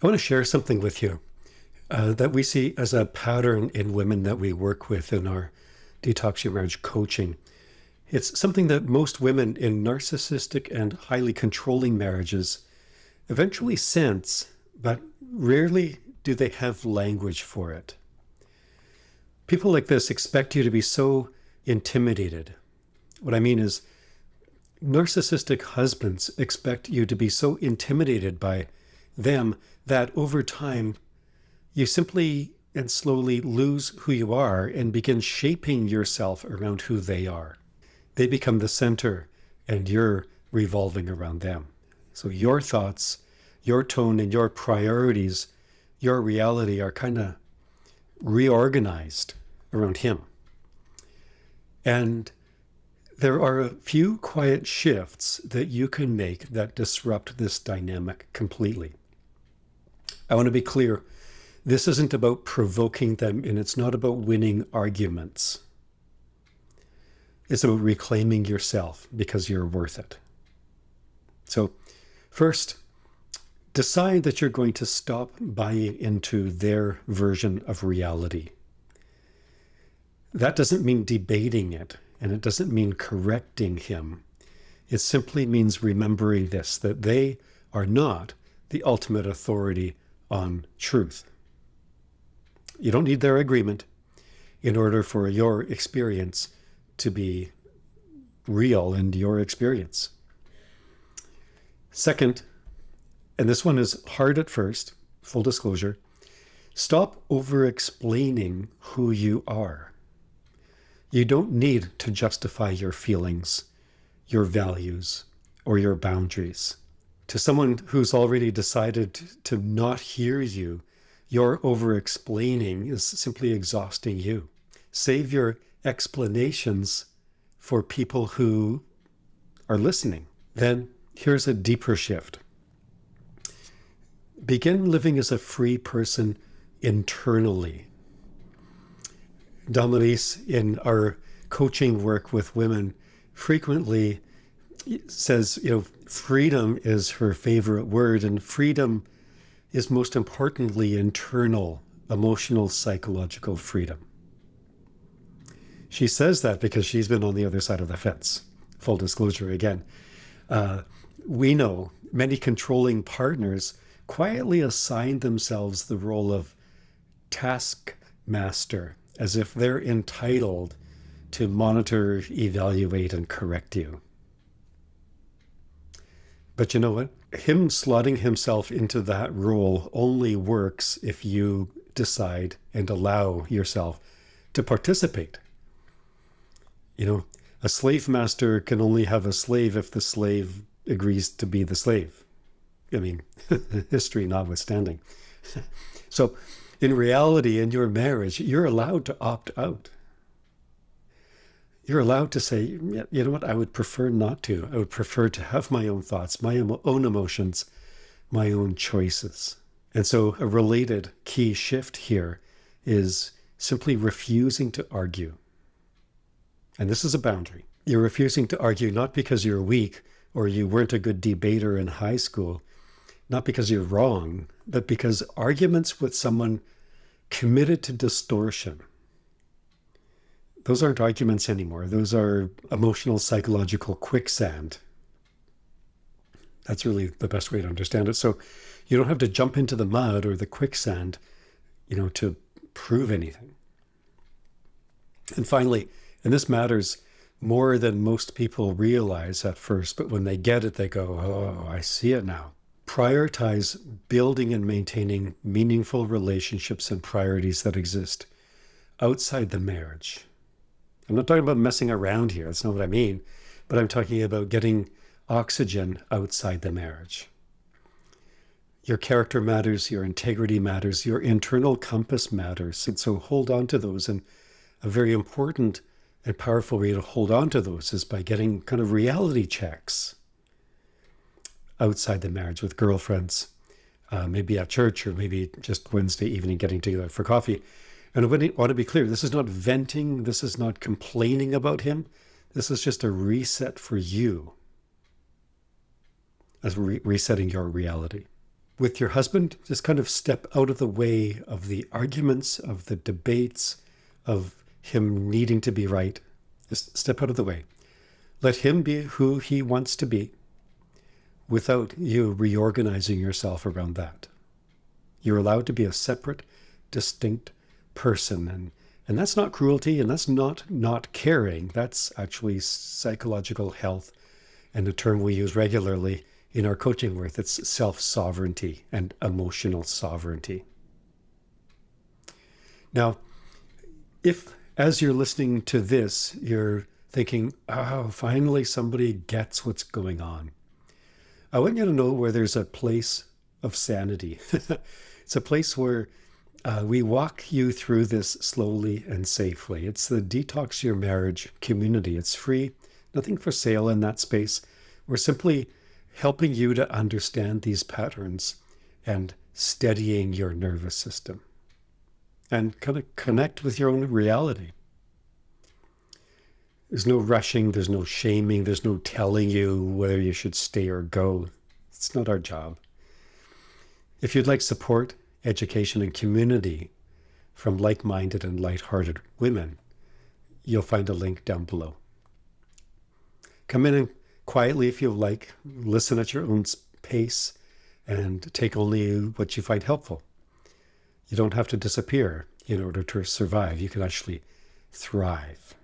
I want to share something with you that we see as a pattern in women that we work with in our Detox Your Marriage coaching. It's something that most women in narcissistic and highly controlling marriages eventually sense, but rarely do they have language for it. People like this expect you to be so intimidated. What I mean is, narcissistic husbands expect you to be so intimidated by them that over time you simply and slowly lose who you are and begin shaping yourself around who they are. They become the center and you're revolving around them. So your thoughts, your tone, and your priorities, your reality are kind of reorganized around him. And there are a few quiet shifts that you can make that disrupt this dynamic completely. I want to be clear. This isn't about provoking them, and it's not about winning arguments. It's about reclaiming yourself because you're worth it. So first, decide that you're going to stop buying into their version of reality. That doesn't mean debating it, and it doesn't mean correcting him. It simply means remembering this, that they are not the ultimate authority on truth. You don't need their agreement in order for your experience to be real and your experience. Second, and this one is hard at first, full disclosure, stop over-explaining who you are. You don't need to justify your feelings, your values, or your boundaries. To someone who's already decided to not hear you, your over-explaining is simply exhausting you. Save your explanations for people who are listening. Then here's a deeper shift. Begin living as a free person internally. Damaris, in our coaching work with women, frequently says, freedom is her favorite word, and freedom is most importantly internal, emotional, psychological freedom. She says that because she's been on the other side of the fence. Full disclosure again. We know many controlling partners quietly assign themselves the role of taskmaster, as if they're entitled to monitor, evaluate, and correct you. But you know what? Him slotting himself into that role only works if you decide and allow yourself to participate. A slave master can only have a slave if the slave agrees to be the slave. History notwithstanding. So, in reality, in your marriage, you're allowed to opt out. You're allowed to say, you know what, I would prefer not to. I would prefer to have my own thoughts, my own emotions, my own choices. And so a related key shift here is simply refusing to argue. And this is a boundary. You're refusing to argue not because you're weak or you weren't a good debater in high school, not because you're wrong, but because arguments with someone committed to distortion, those aren't arguments anymore. Those are emotional, psychological quicksand. That's really the best way to understand it. So you don't have to jump into the mud or the quicksand, to prove anything. And finally, and this matters more than most people realize at first, but when they get it, they go, oh, I see it now. Prioritize building and maintaining meaningful relationships and priorities that exist outside the marriage. I'm not talking about messing around here. That's not what I mean. But I'm talking about getting oxygen outside the marriage. Your character matters, your integrity matters, your internal compass matters. And so hold on to those. And a very important and powerful way to hold on to those is by getting kind of reality checks outside the marriage with girlfriends, maybe at church or maybe just Wednesday evening getting together for coffee. And I want to be clear, this is not venting, this is not complaining about him. This is just a reset for you as resetting your reality. with your husband, just kind of step out of the way of the arguments, of the debates, of him needing to be right. Just step out of the way. Let him be who he wants to be without you reorganizing yourself around that. You're allowed to be a separate, distinct person. And that's not cruelty, and that's not caring. That's actually psychological health, and a term we use regularly in our coaching work. It's self-sovereignty and emotional sovereignty. Now, if as you're listening to this, you're thinking, oh, finally somebody gets what's going on, I want you to know where there's a place of sanity. It's a place where we walk you through this slowly and safely. It's the Detox Your Marriage community. It's free, nothing for sale in that space. We're simply helping you to understand these patterns and steadying your nervous system and kind of connect with your own reality. There's no rushing, there's no shaming, there's no telling you whether you should stay or go. It's not our job. If you'd like support, education, and community from like-minded and light-hearted women, you'll find a link down below. Come in and quietly if you like, listen at your own pace, and take only what you find helpful. You don't have to disappear in order to survive. You can actually thrive.